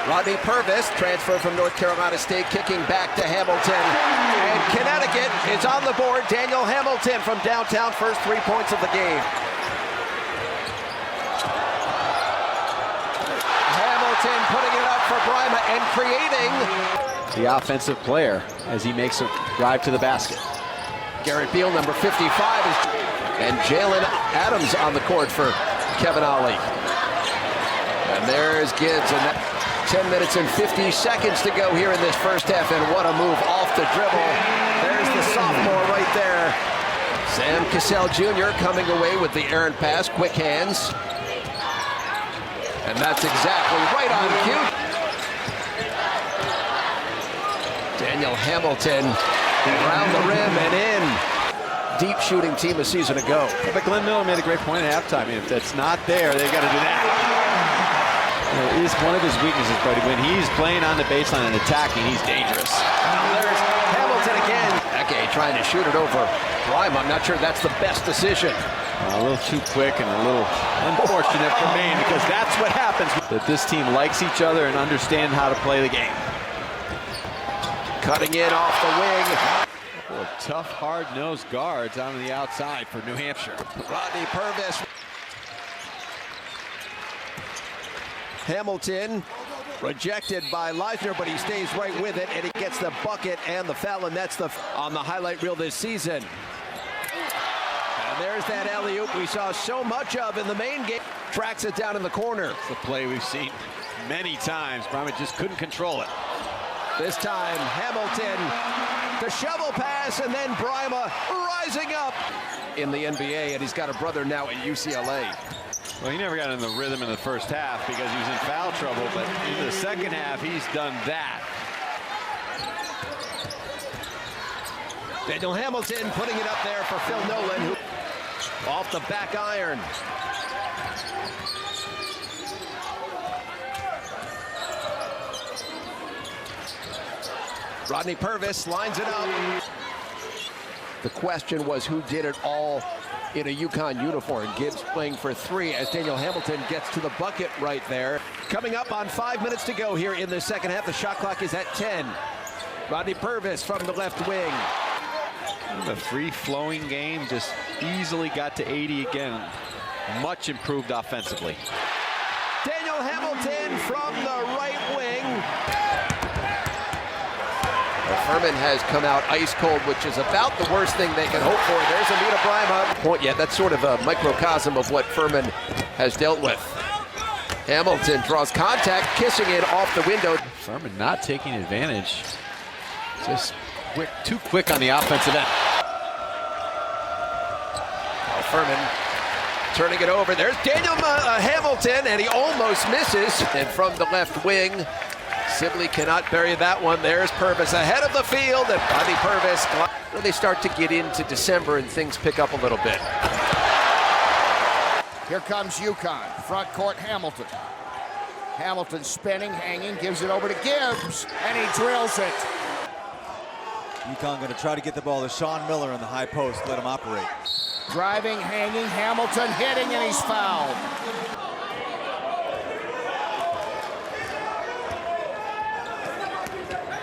Rodney Purvis, transfer from North Carolina State, kicking back to Hamilton. And Connecticut is on the board. Daniel Hamilton from downtown, first 3 points of the game. Hamilton putting it up for Brima and creating the offensive player as he makes a drive to the basket. Garrett Beal, number 55, and Jalen Adams on the court for Kevin Ollie. And there's Gibbs, and 10 minutes and 50 seconds to go here in this first half, and what a move off the dribble. There's the sophomore right there. Sam Cassell Jr. coming away with the errant pass, quick hands. And that's exactly right on cue. Daniel Hamilton around the rim and in. Deep shooting team a season ago. But Glenn Miller made a great point at halftime. If that's not there, they've got to do that. It is one of his weaknesses, but when he's playing on the baseline and attacking, he's dangerous. There's Hamilton again. Eke trying to shoot it over Brima. I'm not sure that's the best decision. A little too quick and a little unfortunate for Maine, because that's what happens. That this team likes each other and understands how to play the game. Cutting in off the wing. Well, tough, hard-nosed guards on the outside for New Hampshire. Rodney Purvis. Hamilton rejected by Leisner, but he stays right with it, and he gets the bucket and the foul, and that's on the highlight reel this season. And there's that alley-oop we saw so much of in the main game. Tracks it down in the corner. It's a play we've seen many times. Brima just couldn't control it. This time, Hamilton, the shovel pass, and then Brima rising up in the NBA, and he's got a brother now at UCLA. Well, he never got in the rhythm in the first half because he was in foul trouble, but in the second half, he's done that. Daniel Hamilton putting it up there for Phil Nolan, who off the back iron. Rodney Purvis lines it up. The question was who did it all in a UConn uniform. Gibbs playing for 3 as Daniel Hamilton gets to the bucket right there. Coming up on 5 minutes to go here in the second half. The shot clock is at 10. Rodney Purvis from the left wing. The free-flowing game just easily got to 80 again. Much improved offensively. Daniel Hamilton from the right wing. Furman has come out ice cold, which is about the worst thing they can hope for. There's Amita Brima. Point yet, that's sort of a microcosm of what Furman has dealt with. Hamilton draws contact, kissing it off the window. Furman not taking advantage. Just quick, too quick on the offensive end. Furman turning it over. There's Daniel Hamilton, and he almost misses. And from the left wing, Sibley cannot bury that one. There's Purvis ahead of the field, and Rodney Purvis. They start to get into December and things pick up a little bit. Here comes UConn, front court Hamilton. Hamilton spinning, hanging, gives it over to Gibbs, and he drills it. UConn going to try to get the ball to Sean Miller on the high post, let him operate. Driving, hanging, Hamilton hitting, and he's fouled.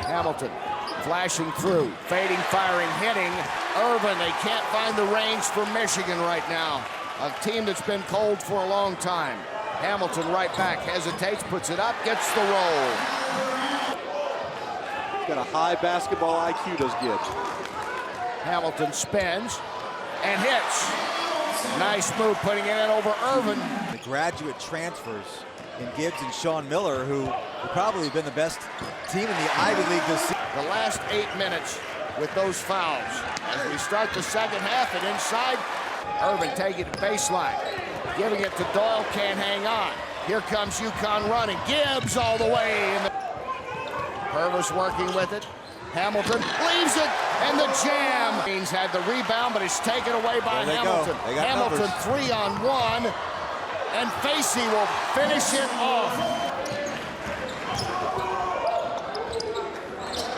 Hamilton flashing through, fading, firing, hitting. Irvin, they can't find the range for Michigan right now. A team that's been cold for a long time. Hamilton right back, hesitates, puts it up, gets the roll. Got a high basketball IQ, does Gibbs. Hamilton spins and hits. Nice move putting it in over Irvin. The graduate transfers in Gibbs and Sean Miller, who have probably been the best team in the Ivy League this season. The last 8 minutes with those fouls. As we start the second half and inside, Irvin taking it to baseline. Giving it to Doyle, can't hang on. Here comes UConn running. Gibbs all the way. Purvis working with it. Hamilton leaves it, and the jam. Haynes had the rebound, but it's taken away by Hamilton. Hamilton numbers. 3-on-1, and Facey will finish it off.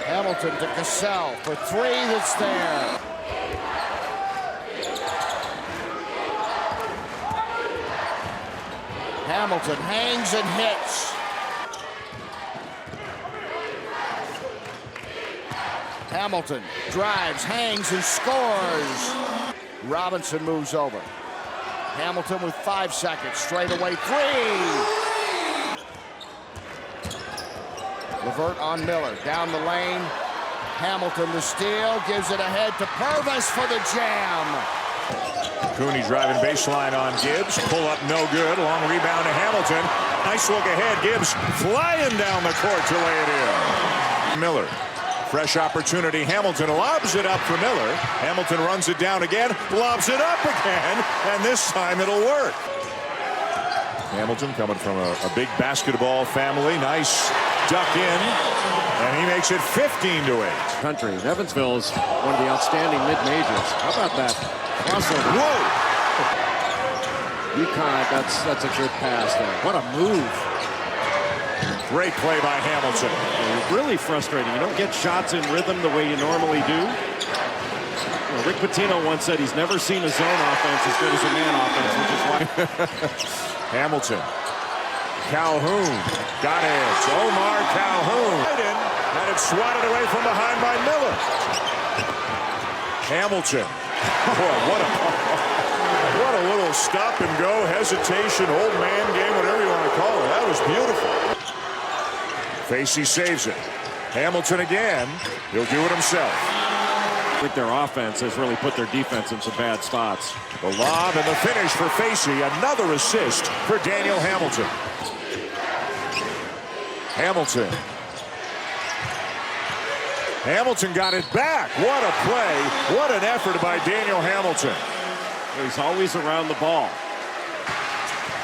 Hamilton to Cassell for 3, that's there. Hamilton hangs and hits. Hamilton drives, hangs, and scores. Robinson moves over. Hamilton with 5 seconds. Straightaway three. Levert on Miller. Down the lane. Hamilton the steal. Gives it ahead to Purvis for the jam. Cooney driving baseline on Gibbs. Pull up no good. Long rebound to Hamilton. Nice look ahead. Gibbs flying down the court to lay it in. Miller. Fresh opportunity. Hamilton lobs it up for Miller. Hamilton runs it down again. Lobs it up again. And this time it'll work. Hamilton coming from a big basketball family. Nice duck in. And he makes it 15-8. Country. Evansville is one of the outstanding mid-majors. How about that crossover? Whoa! UConn, that's a good pass there. What a move. Great play by Hamilton. Really frustrating. You don't get shots in rhythm the way you normally do. Rick Pitino once said he's never seen a zone offense as good as a man offense, which is why. Hamilton. Calhoun. Got it. Omar Calhoun. And it's swatted away from behind by Miller. Hamilton. Boy, what a little stop and go, hesitation, old man game, whatever you want to call it. That was beautiful. Facey saves it. Hamilton again. He'll do it himself. I think their offense has really put their defense in some bad spots. The lob and the finish for Facey. Another assist for Daniel Hamilton. Hamilton got it back. What a play. What an effort by Daniel Hamilton. He's always around the ball.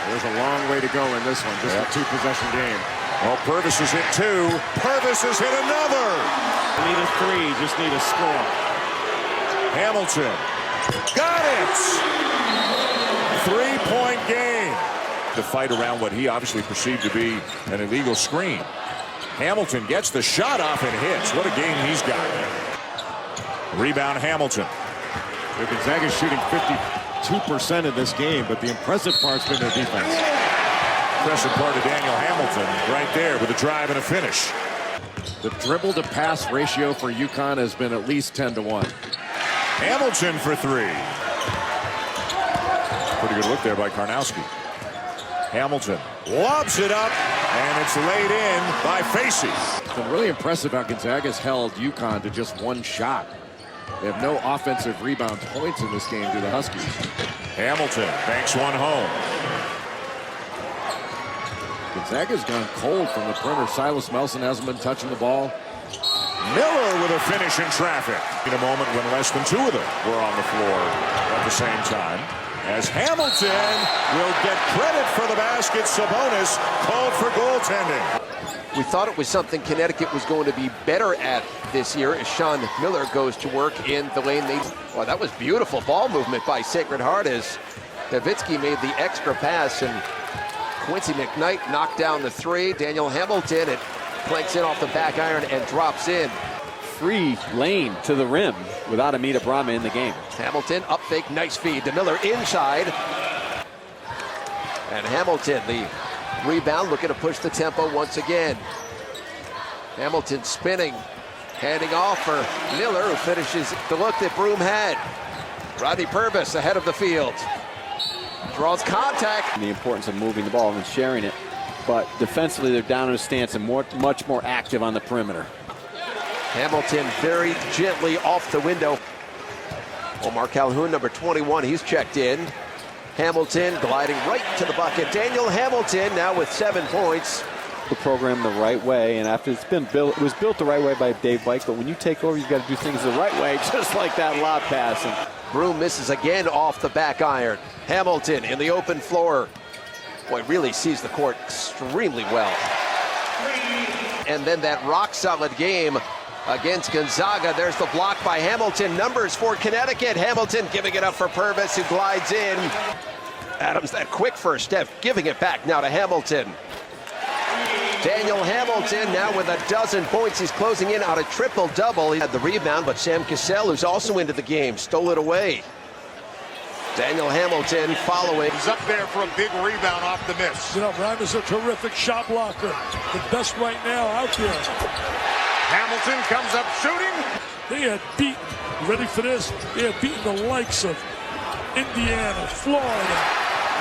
There's a long way to go in this one. Just a two-possession game. Well, Purvis is hit 2. Purvis has hit another. Need a 3. Just need a score. Hamilton. Got it. 3-point game. To fight around what he obviously perceived to be an illegal screen. Hamilton gets the shot off and hits. What a game he's got. Rebound Hamilton. Gonzaga's shooting 52% in this game, but the impressive part's been their defense. Impressive part of Daniel Hamilton right there with a drive and a finish. The dribble to pass ratio for UConn has been at least 10-1. Hamilton for 3. Pretty good look there by Karnowski. Hamilton lobs it up, and it's laid in by Facey. It's been really impressive how Gonzaga's held UConn to just 1 shot. They have no offensive rebound points in this game to the Huskies. Hamilton banks one home. Gonzaga's gone cold from the perimeter. Silas Melson hasn't been touching the ball. Miller with a finish in traffic. In a moment when less than 2 of them were on the floor at the same time. As Hamilton will get credit for the basket. Sabonis called for goaltending. We thought it was something Connecticut was going to be better at this year as Sean Miller goes to work in the lane. Well, that was beautiful ball movement by Sacred Heart as Nowitzki made the extra pass and Quincy McKnight knocked down the 3. Daniel Hamilton, it planks in off the back iron and drops in. Free lane to the rim without Amita Brahma in the game. Hamilton up fake, nice feed to Miller inside. And Hamilton, the rebound, looking to push the tempo once again. Hamilton spinning, handing off for Miller, who finishes the look that Broome had. Rodney Purvis ahead of the field. Draws contact. And the importance of moving the ball and sharing it. But defensively, they're down in a stance and much more active on the perimeter. Hamilton very gently off the window. Omar Calhoun, number 21, he's checked in. Hamilton gliding right to the bucket. Daniel Hamilton now with 7 points. The program the right way, and after it's been built, it was built the right way by Dave White, but when you take over, you've got to do things the right way, just like that lob pass. And Broome misses again off the back iron. Hamilton in the open floor. Boy, really sees the court extremely well. And then that rock-solid game against Gonzaga. There's the block by Hamilton. Numbers for Connecticut. Hamilton giving it up for Purvis, who glides in. Adams, that quick first step, giving it back now to Hamilton. Daniel Hamilton now with 12 points. He's closing in on a triple-double. He had the rebound, but Sam Cassell, who's also into the game, stole it away. Daniel Hamilton following. He's up there for a big rebound off the miss. You know, Brown is a terrific shot blocker. The best right now out there. Hamilton comes up shooting. They had beaten, ready for this? They had beaten the likes of Indiana, Florida,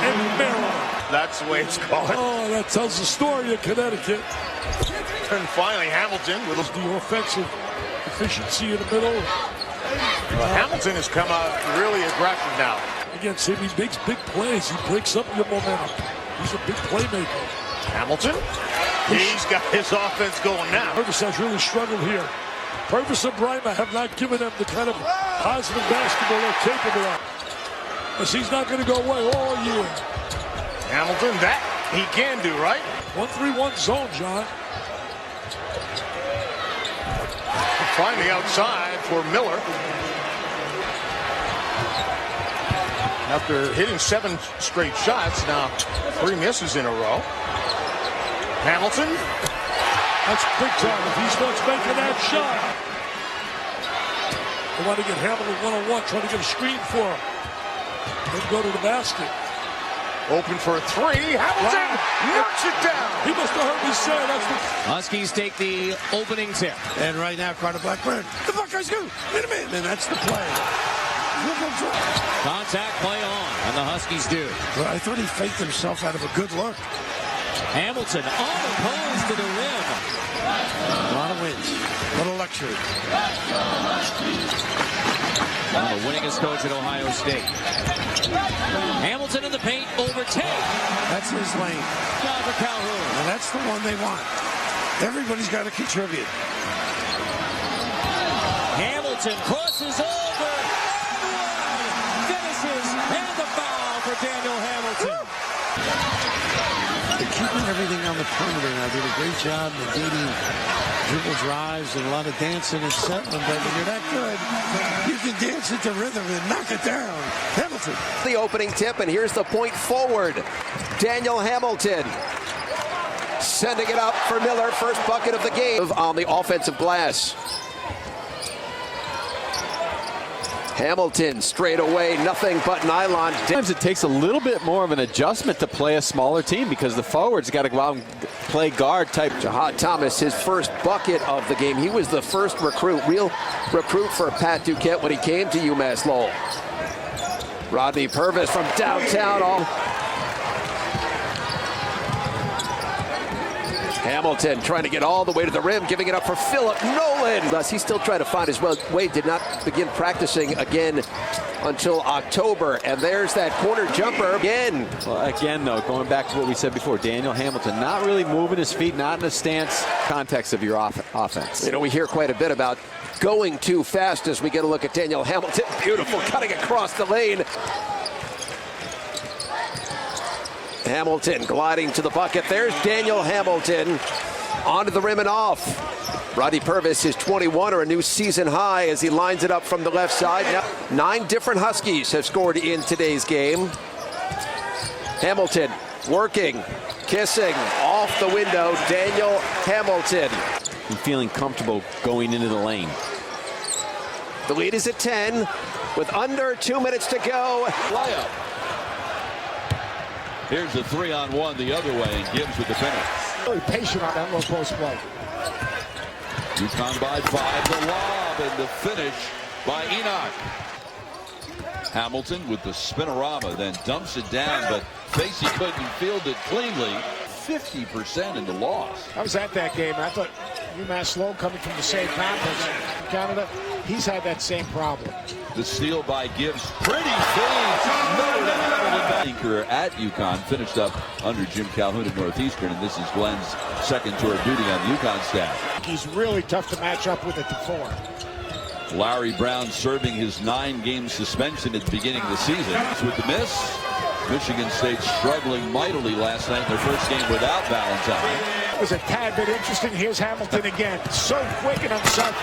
and Maryland. That's the way it's going. Oh, that tells the story of Connecticut. And finally, Hamilton with The offensive efficiency in the middle. Hamilton has come out really aggressive now. Against him, he makes big plays. He breaks up your momentum. He's a big playmaker. Hamilton, he's got his offense going now. Purvis has really struggled here. Purvis and Bryma have not given them the kind of positive basketball they're capable of. Because he's not going to go away all year. Hamilton, that he can do, right? 1-3-1 zone, John. Finally outside for Miller. After hitting 7 straight shots, now 3 misses in a row. Hamilton. That's big time if he starts making that shot. They want to get Hamilton one-on-one, trying to get a screen for him. Then go to the basket. Open for a 3. Hamilton knocks it down. He must have heard me say that's what. Huskies take the opening tip. And right now, Carter Blackburn. The Buckeyes go. Minute, and that's the play. Contact play on, and the Huskies do. Well, I thought he faked himself out of a good look. Hamilton unopposed to the rim. A lot of wins. A little luxury. The winningest coach at Ohio State. Hamilton in the paint, overtake. That's his lane. Down for Calhoun. And that's the one they want. Everybody's got to contribute. Hamilton crosses over. Finishes. And the foul for Daniel Hamilton. They're keeping everything on the perimeter now. Did a great job negating dribble drives and a lot of dancing and settling. But when you're that good, you can dance into rhythm and knock it down. Hamilton. The opening tip, and here's the point forward. Daniel Hamilton sending it up for Miller. First bucket of the game on the offensive glass. Hamilton straight away, nothing but nylon. Sometimes it takes a little bit more of an adjustment to play a smaller team because the forwards got to go out and play guard type. Jahad Thomas, his first bucket of the game. He was the first real recruit for Pat Duquette when he came to UMass Lowell. Rodney Purvis from downtown. Hamilton trying to get all the way to the rim, giving it up for Philip Nolan. Thus, he's still trying to find his way. Did not begin practicing again until October. And there's that corner jumper again. Well, again, though, going back to what we said before, Daniel Hamilton not really moving his feet, not in a stance context of your offense. You know, we hear quite a bit about going too fast as we get a look at Daniel Hamilton. Beautiful cutting across the lane. Hamilton gliding to the bucket. There's Daniel Hamilton onto the rim and off. Rodney Purvis is 21, or a new season high, as he lines it up from the left side. Now, 9 different Huskies have scored in today's game. Hamilton working, kissing off the window. Daniel Hamilton. And feeling comfortable going into the lane. The lead is at 10 with under 2 minutes to go. Layup. Here's the 3-on-1 the other way, and Gibbs with the finish. Really patient on that low post play. UConn by 5, the lob, and the finish by Enoch. Hamilton with the spinorama, then dumps it down, but Facey couldn't field it cleanly. 50% in the loss. I was at that game. I thought UMass Lowell, coming from the same conference, Canada, he's had that same problem. The steal by Gibbs, pretty fade. Career at UConn, finished up under Jim Calhoun at Northeastern, and this is Glenn's second tour of duty on the UConn staff. He's really tough to match up with at the 4. Larry Brown serving his 9-game suspension at the beginning of the season. With the miss, Michigan State struggling mightily last night in their first game without Valentine. It was a tad bit interesting. Here's Hamilton again. So quick and unselfish.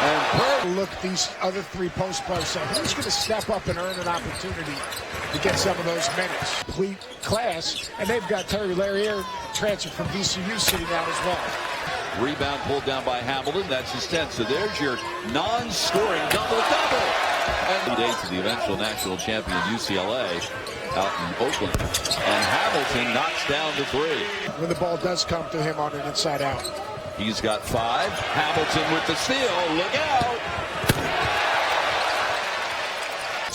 And look, these other 3 post players say, who's going to step up and earn an opportunity to get some of those minutes? Complete class. And they've got Terry Larrier transferred from VCU sitting out as well. Rebound pulled down by Hamilton. That's his 10th. So there's your non-scoring double-double. And lead 8 to the eventual national champion UCLA out in Oakland. And Hamilton knocks down the 3. When the ball does come to him on an inside out. He's got 5. Hamilton with the steal. Look out.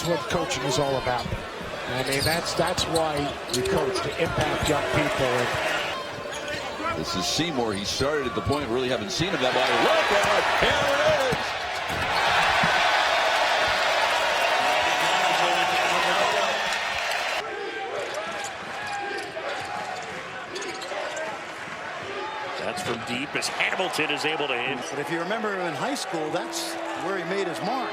That's what coaching is all about. I mean, that's why you coach, to impact young people. And this is Seymour. He started at the point. Really haven't seen him that way. Look out! Here it is! That's from deep as Hamilton is able to hit. But if you remember in high school, that's where he made his mark.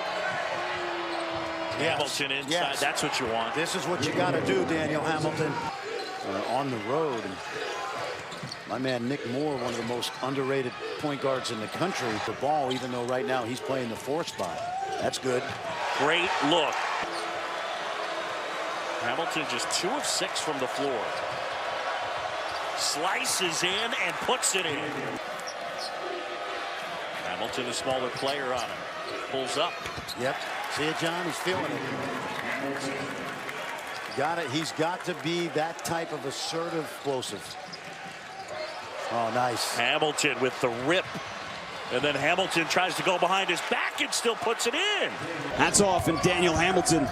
Hamilton inside. Yes. That's what you want. This is what you got to do, Daniel Hamilton. On the road. And my man Nick Moore, one of the most underrated point guards in the country. The ball, even though right now he's playing the 4 spot. That's good. Great look. Hamilton just 2 of 6 from the floor. Slices in and puts it in. Hamilton, a smaller player on him. Pulls up. Yep. See it, John? He's feeling it. Got it. He's got to be that type of assertive, explosive. Oh, nice. Hamilton with the rip. And then Hamilton tries to go behind his back and still puts it in. Hats off in Daniel Hamilton.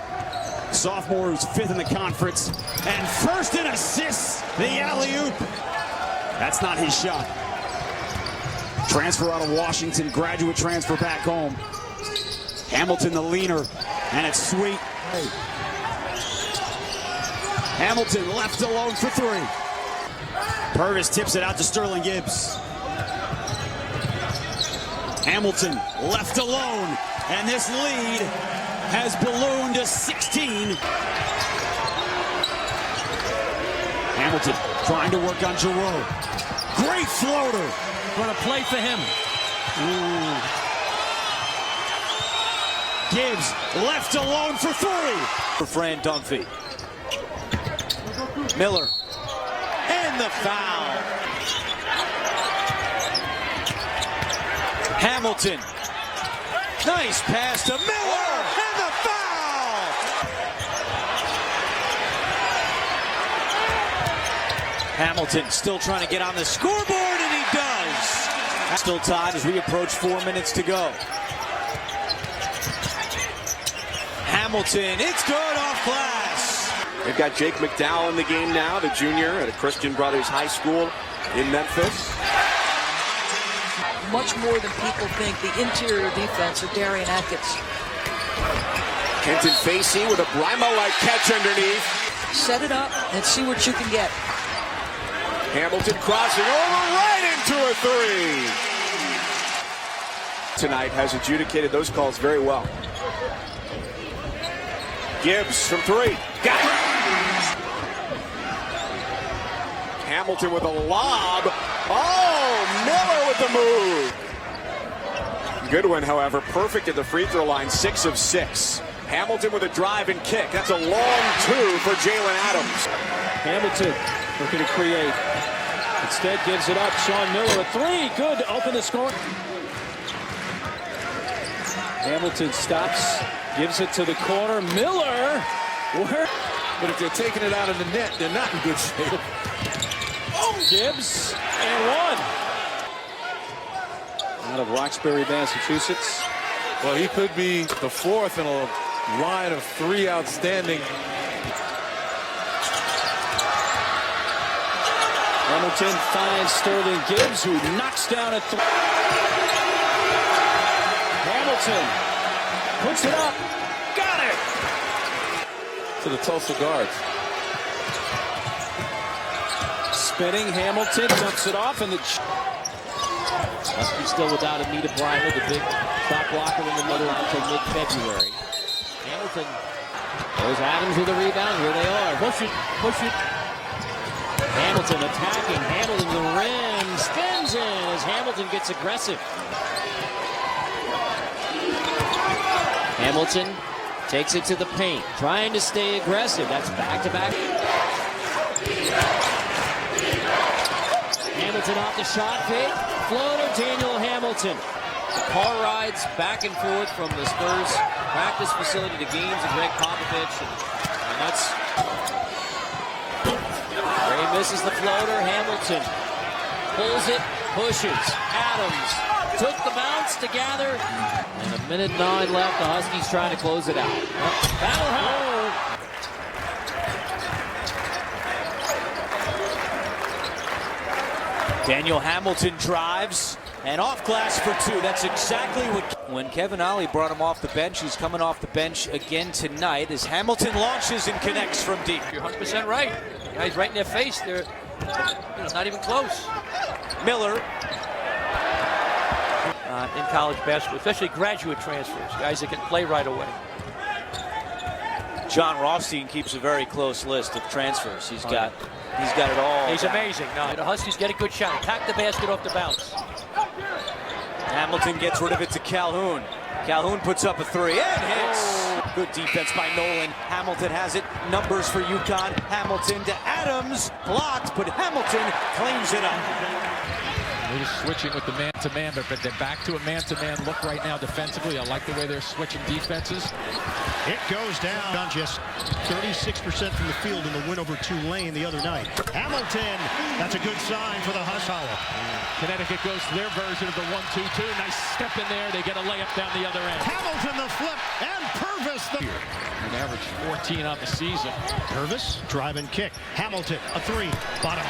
Sophomore who's 5th in the conference. And 1st in assists. The alley-oop. That's not his shot. Transfer out of Washington. Graduate transfer back home. Hamilton the leaner. And it's sweet. Hamilton left alone for 3. Purvis tips it out to Sterling Gibbs. Hamilton left alone. And this lead has ballooned to 16. Hamilton trying to work on Giroux. Great floater. Going to play for him. Ooh. Gibbs left alone for 3. For Fran Dunphy. Miller. And the foul. Hamilton. Nice pass to Miller. And the foul. Hamilton still trying to get on the scoreboard, and he does. Still tied as we approach 4 minutes to go. Hamilton, it's good off glass. They've got Jake McDowell in the game now, the junior at a Christian Brothers High School in Memphis. Much more than people think, the interior defense of Darian Atkins. Kenton Facey with a Brima-like catch underneath. Set it up and see what you can get. Hamilton crossing over right into a 3. Tonight has adjudicated those calls very well. Gibbs from 3. Got it. Hamilton with a lob. Oh, Miller with the move. Goodwin, however, perfect at the free throw line, 6 of 6. Hamilton with a drive and kick. That's a long 2 for Jalen Adams. Hamilton looking to create. Instead gives it up. Sean Miller, a 3. Good to open the score. Hamilton stops, gives it to the corner. Miller. But if they're taking it out of the net, they're not in good shape. Gibbs and 1. Out of Roxbury, Massachusetts. Well, he could be the 4th in a line of 3 outstanding. Hamilton finds Sterling Gibbs, who knocks down a 3. Hamilton puts it up. Got it! To the Tulsa guards. Spinning, Hamilton dumps it off, and the Huskies still without Anita Brymer, the big shot blocker in the middle until mid-February. Hamilton. There's Adams with a rebound. Here they are. Push it, push it. Hamilton attacking. Hamilton the rim. Spins in as Hamilton gets aggressive. Hamilton takes it to the paint, trying to stay aggressive. That's back-to-back. Hamilton off the shot fake. Floater, Daniel Hamilton. The car rides back and forth from the Spurs practice facility to games of Greg Popovich. And that's... Ray misses the floater. Hamilton pulls it, pushes. Adams took the bounce to gather. And 1:09 left. The Huskies trying to close it out. Daniel Hamilton drives and off glass for two. That's exactly what. When Kevin Ollie brought him off the bench, he's coming off the bench again tonight as Hamilton launches and connects from deep. You're 100% right. The guy's right in their face. They're not even close. Miller. In college basketball, especially graduate transfers, guys that can play right away. John Rothstein keeps a very close list of transfers. He's got it all. He's amazing. Now the Huskies get a good shot. Attack the basket off the bounce. Hamilton gets rid of it to Calhoun. Calhoun puts up a three and hits. Good defense by Nolan. Hamilton has it. Numbers for UConn. Hamilton to Adams. Blocked, but Hamilton cleans it up. They're just switching with the man-to-man, but they're back to a man-to-man look right now defensively. I like the way they're switching defenses. It goes down on just 36% from the field in the win over Tulane the other night. Hamilton, that's a good sign for the Huskies. Connecticut goes to their version of the 1-2-2. Nice step in there. They get a layup down the other end. Hamilton the flip, and Purvis the... An average 14 on the season. Purvis, drive and kick. Hamilton, a three, bottom.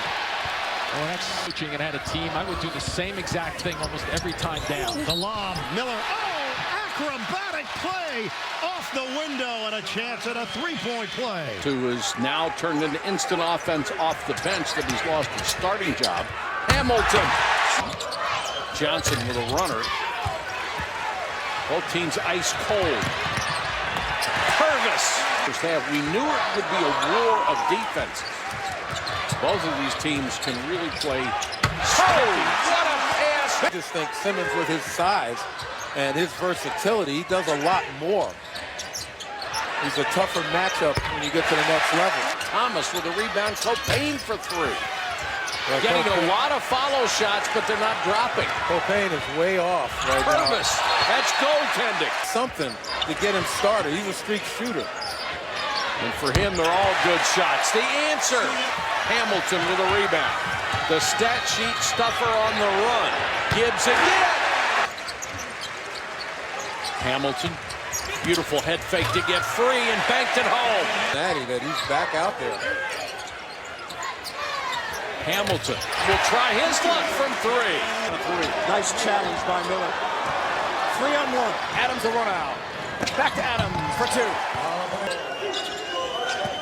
Well, that's switching and had a team. I would do the same exact thing almost every time down. The lob, Miller, acrobatic play off the window and a chance at a three-point play. Who is now turned into instant offense off the bench that he's lost his starting job. Hamilton. Johnson with a runner. Both teams ice cold. Purvis. We knew it would be a war of defenses. Both of these teams can really play. Oh, what a pass! I just think Simmons, with his size and his versatility, he does a lot more. He's a tougher matchup when you get to the next level. Thomas with a rebound. Copain for three. Getting a lot of follow shots, but they're not dropping. Copain is way off right now. Purvis, that's goaltending. Something to get him started. He's a streak shooter. And for him, they're all good shots. The answer, Hamilton with a rebound. The stat sheet stuffer on the run. Gibbs again. Hamilton, beautiful head fake to get free and banked it home. That he's back out there. Hamilton will try his luck from three. Nice challenge by Miller. 3-on-1. Adams will run out. Back to Adams for two.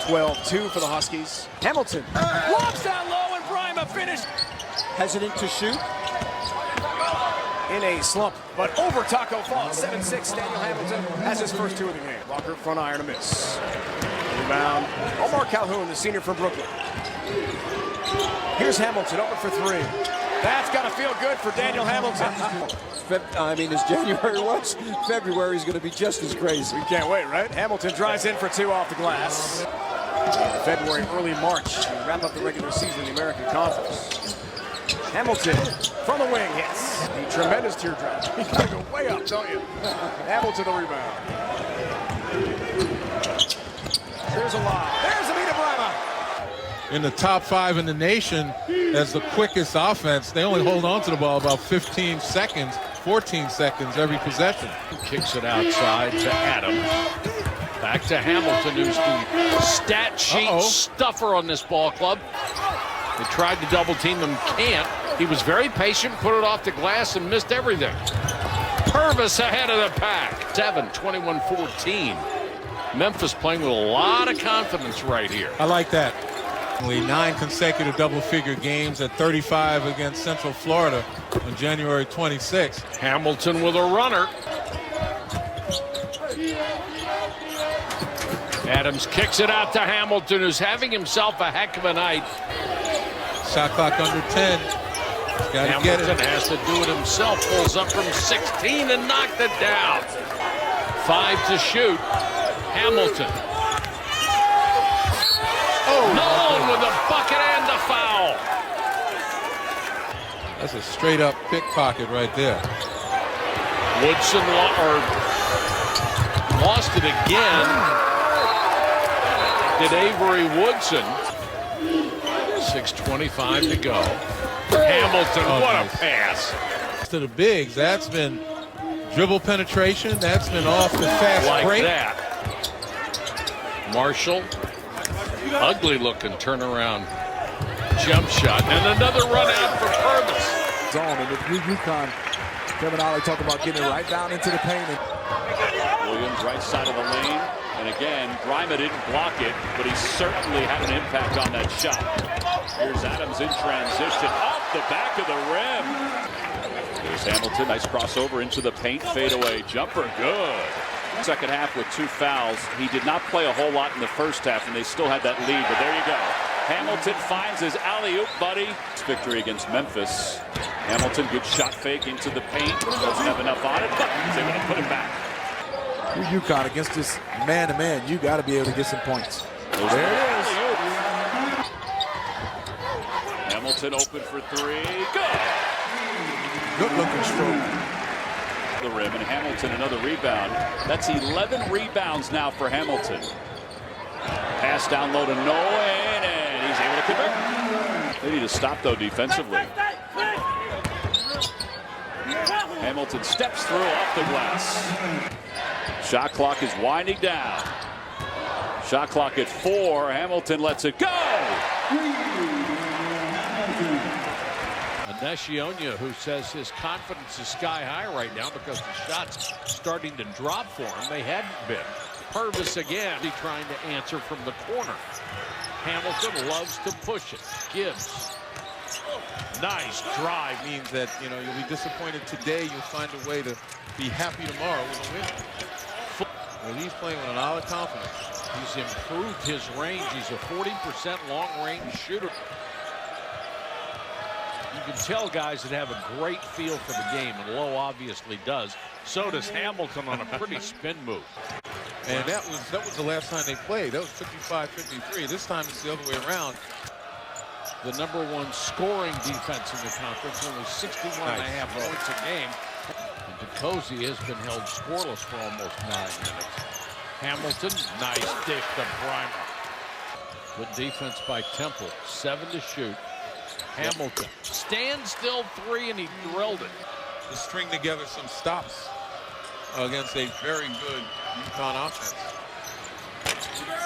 12-2 for the Huskies. Hamilton lobs down low and Bryma finished. Hesitant to shoot. In a slump, but over Taco Fall. 7-6, Daniel Hamilton has his first two of the game. Walker front iron, a miss. Rebound, Omar Calhoun, the senior from Brooklyn. Here's Hamilton, open for three. That's got to feel good for Daniel Hamilton. I mean, as January was, February is going to be just as crazy. We can't wait, right? Hamilton drives in for two off the glass. February, early March, to wrap up the regular season in the American Conference. Hamilton from the wing hits. A tremendous teardrop. You gotta go way up, don't you? Hamilton the rebound. There's a lob. There's Amina Bryma. In the top 5 in the nation as the quickest offense. They only hold on to the ball about 15 seconds, 14 seconds every possession. Kicks it outside to Adams. Back to Hamilton, who's the stat sheet stuffer on this ball club. They tried to double team him, can't. He was very patient, put it off the glass, and missed everything. Purvis ahead of the pack. 21-14. Memphis playing with a lot of confidence right here. I like that. Only 9 consecutive double-figure games at 35 against Central Florida on January 26th. Hamilton with a runner. Adams kicks it out to Hamilton, who's having himself a heck of a night. Shot clock under 10. Gotta get it. Hamilton has to do it himself. Pulls up from 16 and knocked it down. 5 to shoot. Hamilton. Nolan with a bucket and a foul. That's a straight-up pickpocket right there. Woodson lost it again. Did Avery Woodson. 6:25 to go. Hamilton, what a pass. to the bigs. That's been dribble penetration. That's been off the fast like break. That. Marshall, ugly looking turnaround jump shot, and another run out for Purvis. Zone, and if UConn, Kevin Ollie talking about getting it right down into the paint. Williams right side of the lane, and again, Grima didn't block it, but he certainly had an impact on that shot. Here's Adams in transition, off the back of the rim. Here's Hamilton, nice crossover into the paint, fadeaway jumper, good. Second half with 2 fouls. He did not play a whole lot in the first half, and they still had that lead, but there you go. Hamilton finds his alley-oop buddy. Victory against Memphis. Hamilton, good shot fake into the paint. Doesn't have enough on it, but he's able to put him back. UConn against this man-to-man, you got to be able to get some points. There it is. Hamilton open for 3. Good. Good-looking stroke. The rim, and Hamilton another rebound. That's 11 rebounds now for Hamilton. Pass down low to Nolan, and he's able to convert. They need to stop though defensively. Hamilton steps through off the glass. Shot clock is winding down. Shot clock at 4. Hamilton lets it go. Neshionia, who says his confidence is sky high right now because the shot's starting to drop for him. They hadn't been. Purvis again, he trying to answer from the corner. Hamilton loves to push it. Gibbs. Nice drive. Means that, you know, you'll be disappointed today. You'll find a way to be happy tomorrow when you win. Well, he's playing with a lot of confidence. He's improved his range. He's a 40% long-range shooter. You can tell guys that have a great feel for the game, and Lowe obviously does. So does Hamilton on a pretty spin move. And that was the last time they played. That was 55-53. This time it's the other way around. The #1 scoring defense in the conference, only 61.5 points a game. And DeCozy has been held scoreless for almost 9 minutes. Hamilton, nice dish to Primer. Good defense by Temple. 7 to shoot. Hamilton, stand still 3, and he drilled it. To string together some stops against a very good UConn offense.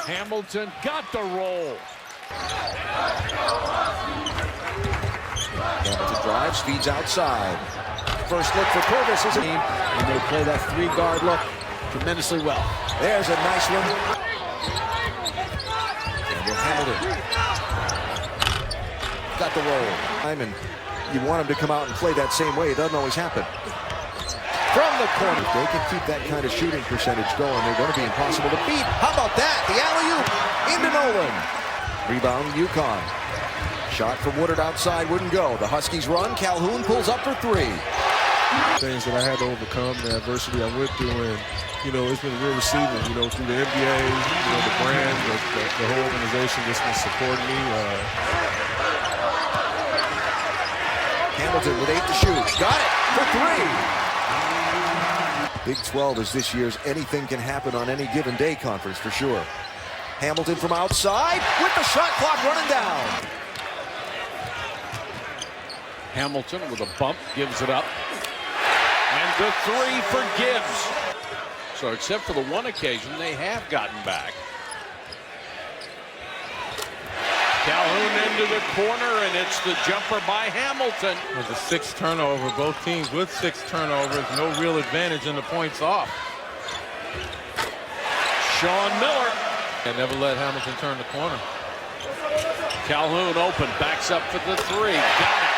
Hamilton got the roll. Hamilton drives, feeds outside. First look for Purvis is a team, and they play that 3-guard look tremendously well. There's a nice one. And Hamilton got the roll. And you want him to come out and play that same way. It doesn't always happen. From the corner, if they can keep that kind of shooting percentage going, they're going to be impossible to beat. How about that? The alley-oop into Nolan. Rebound, UConn. Shot from Woodard outside, wouldn't go. The Huskies run. Calhoun pulls up for 3. Things that I had to overcome, the adversity I went through, and you know, it's been real receiving. You know, through the NBA, you know, the brand, the whole organization just been supporting me. Hamilton with 8 to shoot. Got it for 3. Big 12 is this year's anything can happen on any given day conference for sure. Hamilton from outside with the shot clock running down. Hamilton with a bump gives it up. And the 3 for Gibbs. So except for the one occasion, they have gotten back. Calhoun into the corner, and it's the jumper by Hamilton. With a 6th turnover, both teams with 6 turnovers, no real advantage in the points off. Sean Miller. And never let Hamilton turn the corner. Calhoun open, backs up for the 3. Got it.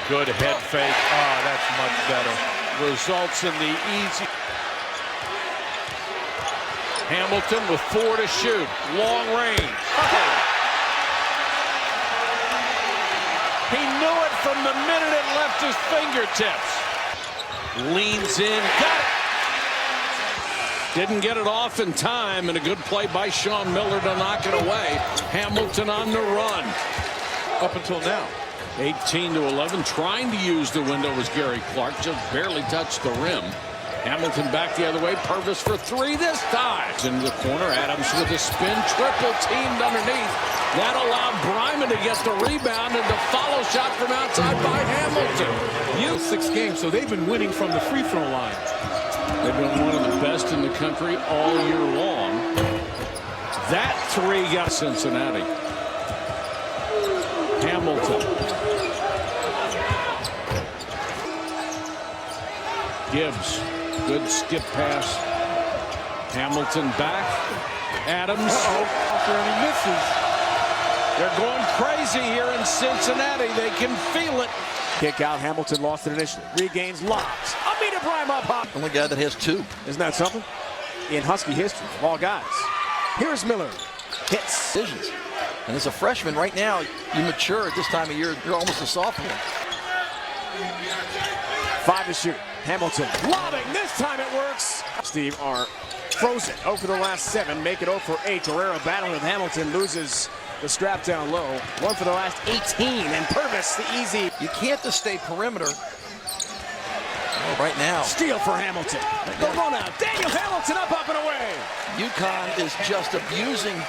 Good head fake. Oh, that's much better. Results in the easy. Hamilton with 4 to shoot. Long range. He knew it from the minute it left his fingertips. Leans in. Got it. Didn't get it off in time, and a good play by Sean Miller to knock it away. Hamilton on the run. Up until now. 18 to 11. Trying to use the window was Gary Clark. Just barely touched the rim. Hamilton back the other way. Purvis for three this time. Into the corner. Adams with a spin. Triple teamed underneath. That allowed Bryman to get the rebound and the follow shot from outside by Hamilton. 6 games, so they've been winning from the free throw line. They've been one of the best in the country all year long. That three got Cincinnati. Hamilton. Gibbs. Good skip pass. Hamilton back. Adams. And he misses. They're going crazy here in Cincinnati. They can feel it. Kick out. Hamilton lost it initially. Regains lobs. Amita Bryma up high. Only guy that has 2. Isn't that something? In Husky history, of all guys. Here's Miller. Hits. Decisions. And as a freshman right now, you mature at this time of year. You're almost a sophomore. 5 to shoot. Hamilton lobbing. This time it works. Steve are frozen. 0 for the last 7. Make it 0 for 8. Guerrero battling with Hamilton. Loses the strap down low. 1 for the last 18. And Purvis the easy. You can't just stay perimeter. Right now. Steal for Hamilton. The run out. Daniel Hamilton up and away. UConn is just abusing.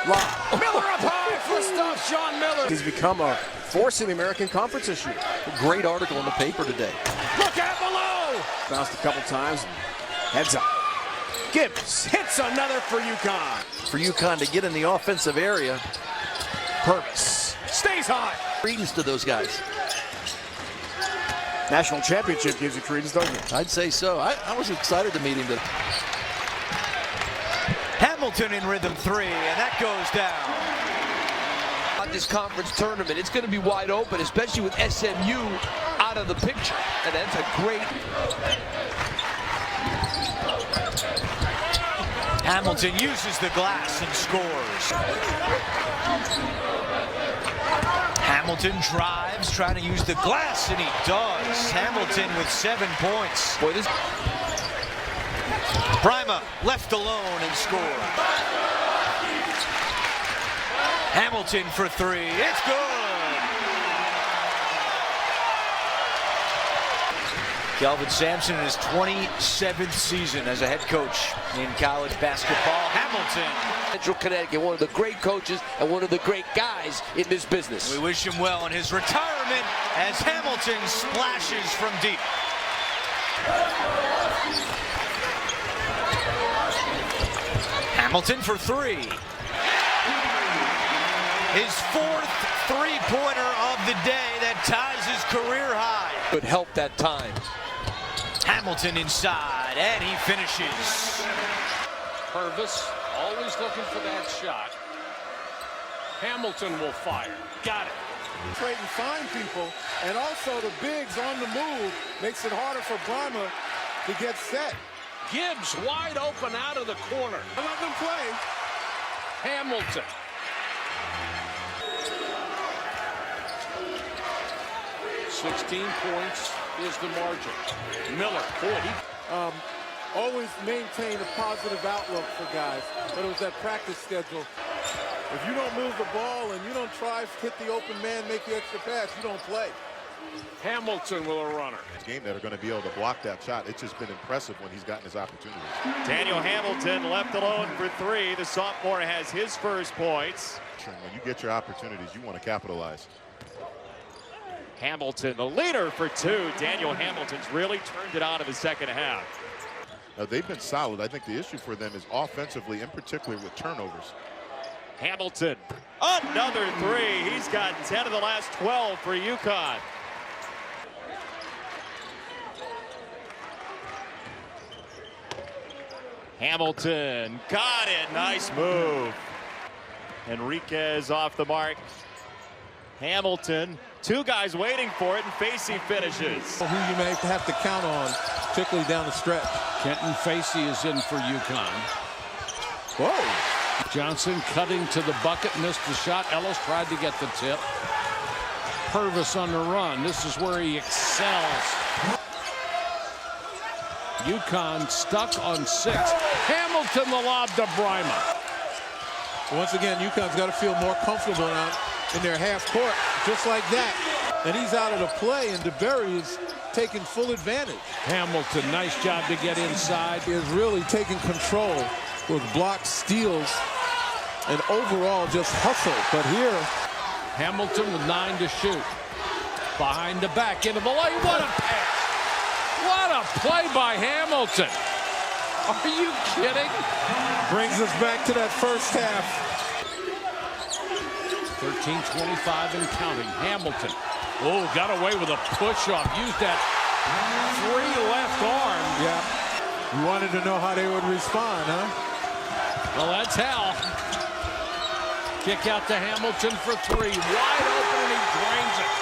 Miller up high for stuff. Sean Miller. He's become a force in the American Conference this year. Great article in the paper today. Look out below. Bounced a couple times. Heads up. Gibbs hits another for UConn. For UConn to get in the offensive area. Purvis stays high. Credence to those guys. National championship gives you credence, doesn't it? I'd say so. I was excited to meet him. Hamilton in rhythm 3, and that goes down. This conference tournament, it's going to be wide open, especially with SMU out of the picture. And that's a great. Hamilton uses the glass and scores. Hamilton drives, trying to use the glass, and he does. Hamilton with 7 points. Boy, this. Bryma left alone and scored. Hamilton for 3. It's good. Kelvin Sampson in his 27th season as a head coach in college basketball. Hamilton. Central Connecticut, one of the great coaches and one of the great guys in this business. We wish him well in his retirement as Hamilton splashes from deep. Hamilton for 3. His 4th three-pointer of the day that ties his career high. Could help that time. Hamilton inside, and he finishes. Purvis always looking for that shot. Hamilton will fire. Got it. Trade and find people, and also the bigs on the move makes it harder for Bryma to get set. Gibbs wide open out of the corner. Let them play. Hamilton. $16 points is the margin. Miller, always maintain a positive outlook for guys, but it was that practice schedule. If you don't move the ball and you don't try to hit the open man, make the extra pass, you don't play. Hamilton with a runner. Game that are going to be able to block that shot. It's just been impressive when he's gotten his opportunities. Daniel Hamilton left alone for 3. The sophomore has his first points. When you get your opportunities, you want to capitalize. Hamilton, the leader for 2. Daniel Hamilton's really turned it on in the second half. Now, they've been solid. I think the issue for them is offensively, and particularly with turnovers. Hamilton, another 3. He's got 10 of the last 12 for UConn. Hamilton got it. Nice move. Enriquez off the mark. Hamilton, 2 guys waiting for it, and Facey finishes. Who you may have to count on, particularly down the stretch. Kenton Facey is in for UConn. Whoa. Johnson cutting to the bucket, missed the shot. Ellis tried to get the tip. Purvis on the run. This is where he excels. UConn stuck on 6. Hamilton the lob to Bryma. Once again, UConn's got to feel more comfortable now in their half court, just like that. And he's out of the play, and DeBerry is taking full advantage. Hamilton, nice job to get inside. He is really taking control with blocks, steals, and overall just hustle. But here, Hamilton with 9 to shoot. Behind the back, into the lane. What a pass! What a play by Hamilton! Are you kidding? brings us back to that first half. 13:25 and counting. Hamilton. Oh, got away with a push-off. Used that free left arm. Yeah. You wanted to know how they would respond, huh? Well, that's how. Kick out to Hamilton for 3. Wide open, and he drains it.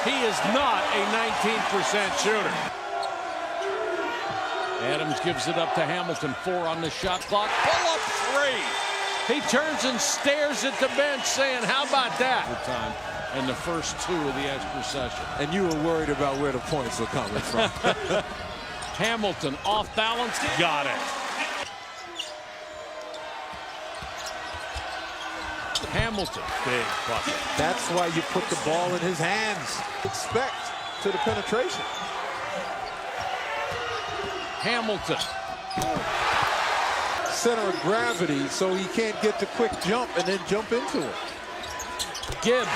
He is not a 19% shooter. Adams gives it up to Hamilton. 4 on the shot clock. Pull up 3. He turns and stares at the bench saying, how about that? Time. And the first 2 of the extra session. And you were worried about where the points were coming from. Hamilton off balance. Got it. Hamilton, big bucket. That's why you put the ball in his hands. Expect to the penetration. Hamilton. Center of gravity, so he can't get the quick jump and then jump into it. Gibbs.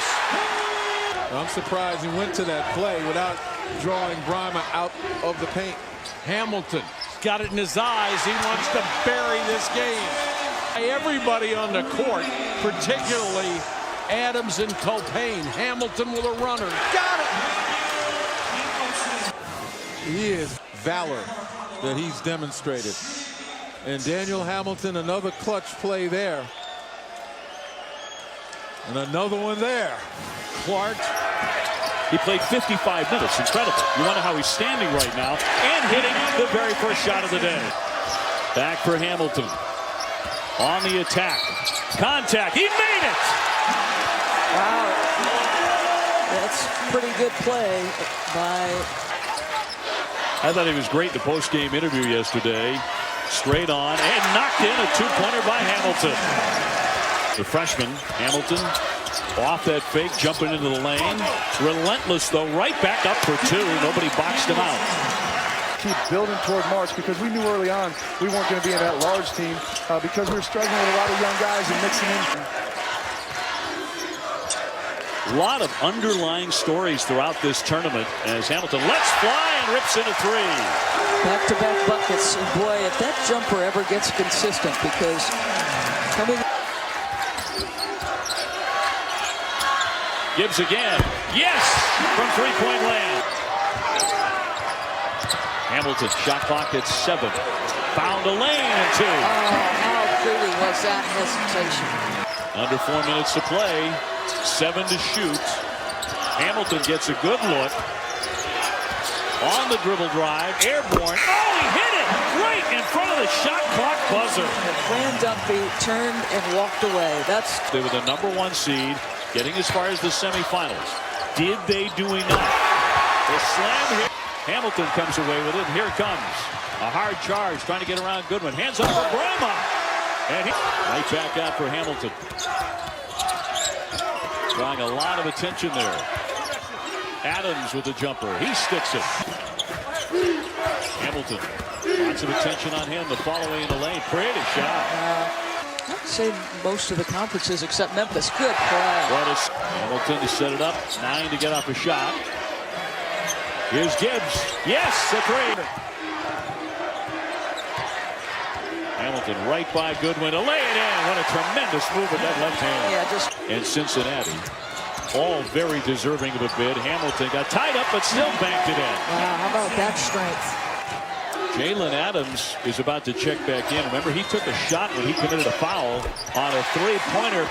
I'm surprised he went to that play without drawing Bryma out of the paint. Hamilton got it in his eyes. He wants to bury this game. Everybody on the court, particularly Adams and Copane. Hamilton with a runner. Got it! He is valor that he's demonstrated. And Daniel Hamilton, another clutch play there. And another one there. Clark. He played 55 minutes. Incredible. You wonder how he's standing right now and hitting the very first shot of the day. Back for Hamilton. On the attack. Contact. He made it! Wow. That's pretty good play by... I thought he was great in the post-game interview yesterday. Straight on and knocked in a 2-pointer by Hamilton. The freshman, Hamilton, off that fake, jumping into the lane. Relentless, though, right back up for 2. Nobody boxed him out. Keep building toward March because we knew early on we weren't going to be in that large team because we were struggling with a lot of young guys and mixing in. A lot of underlying stories throughout this tournament as Hamilton lets fly and rips in a 3. Back-to-back buckets. And boy, if that jumper ever gets consistent, because coming. Gibbs again. Yes! From 3-point land. Hamilton, shot clock at 7. Found a lane and 2. Oh, how pretty was that hesitation? Under 4 minutes to play. 7 to shoot. Hamilton gets a good look. On the dribble drive. Airborne. Oh, he hit it! Right in front of the shot clock buzzer. And Fran Duffy turned and walked away. That's... They were the #1 seed, getting as far as the semifinals. Did they do enough? The slam hit. Hamilton comes away with it. Here comes a hard charge, trying to get around Goodwin. Hands up for Bryma. And he right back out for Hamilton. Drawing a lot of attention there. Adams with the jumper. He sticks it. Hamilton. Lots of attention on him. The following in the lane. Pretty shot. I'd say most of the conferences except Memphis. Good play. Hamilton to set it up. 9 to get off a shot. Here's Gibbs. Yes, a 3. Hamilton right by Goodwin to lay it in. What a tremendous move with that left hand. Yeah, And Cincinnati, all very deserving of a bid. Hamilton got tied up, but still banked it in. Wow, how about that strength? Jalen Adams is about to check back in. Remember, he took a shot when he committed a foul on a 3-pointer.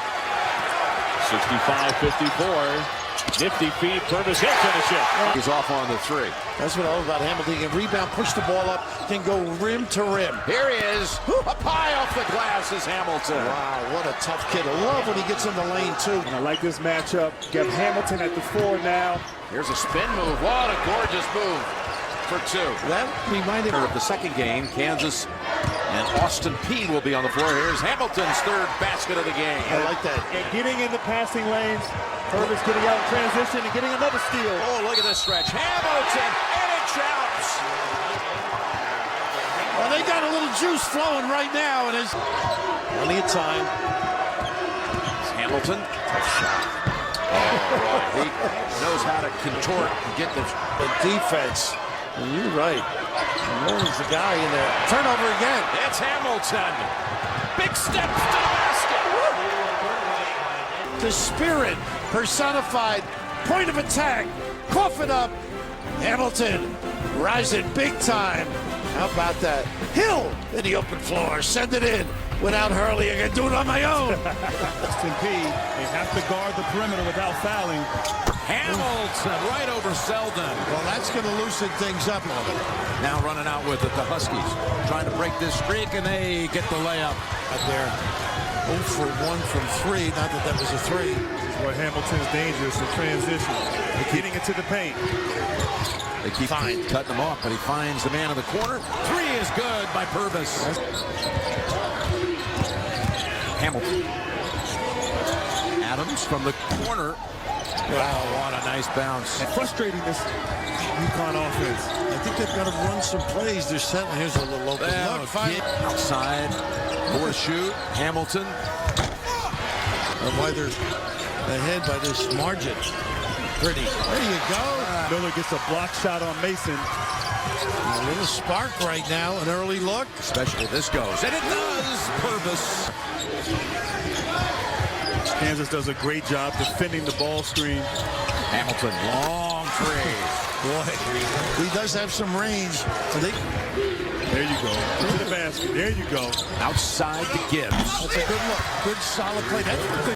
65-54. Nifty feed. Purvis, he'll finish it. He's off on the 3. That's what I love about Hamilton. He can rebound, push the ball up, can go rim to rim. Here he is. Up high off the glass is Hamilton. Wow, what a tough kid. I love when he gets in the lane, too. And I like this matchup. Get Hamilton at the 4 now. Here's a spin move. What a gorgeous move for 2. That reminded me of the second game. Kansas And Austin P will be on the floor. Here's Hamilton's third basket of the game. I like that. And getting in the passing lanes. Purvis getting out in transition and getting another steal. Oh, look at this stretch. Hamilton, and it drops. Well, they got a little juice flowing right now, and it's plenty of time. Hamilton. Tough shot. Oh, boy. He knows how to contort and get the defense. And you're right. There's the guy in there. Turnover again. It's Hamilton. Big steps to the basket. The spirit personified. Point of attack. Cough it up. Hamilton rising big time. How about that? Hill in the open floor. Send it in without Hurley. I can do it on my own. Austin P. They have to guard the perimeter without fouling. Hamilton right over Selden. Well, that's going to loosen things up on it. Now running out with it, the Huskies trying to break this streak, and they get the layup. Out there. 0 for 1 from 3. Not that that was a 3. This is where Hamilton's dangerous in transition. Getting into the paint. They keep cutting him off, but he finds the man in the corner. 3 is good by Purvis. Hamilton. Adams from the corner. Wow, what a nice bounce. Frustrating this UConn offense. I think they've got to run some plays. They're settling. Here's a little open look. Outside for a shoot. Hamilton. Why they're ahead by this margin. Pretty. There you go. Miller gets a block shot on Mason. A little spark right now. An early look. Especially this goes. And it does. Purvis. Kansas does a great job defending the ball screen. Hamilton, long three. Boy, he does have some range. So there you go. To the basket. There you go. Outside to Gibbs. That's a good look. Good solid play. That's a good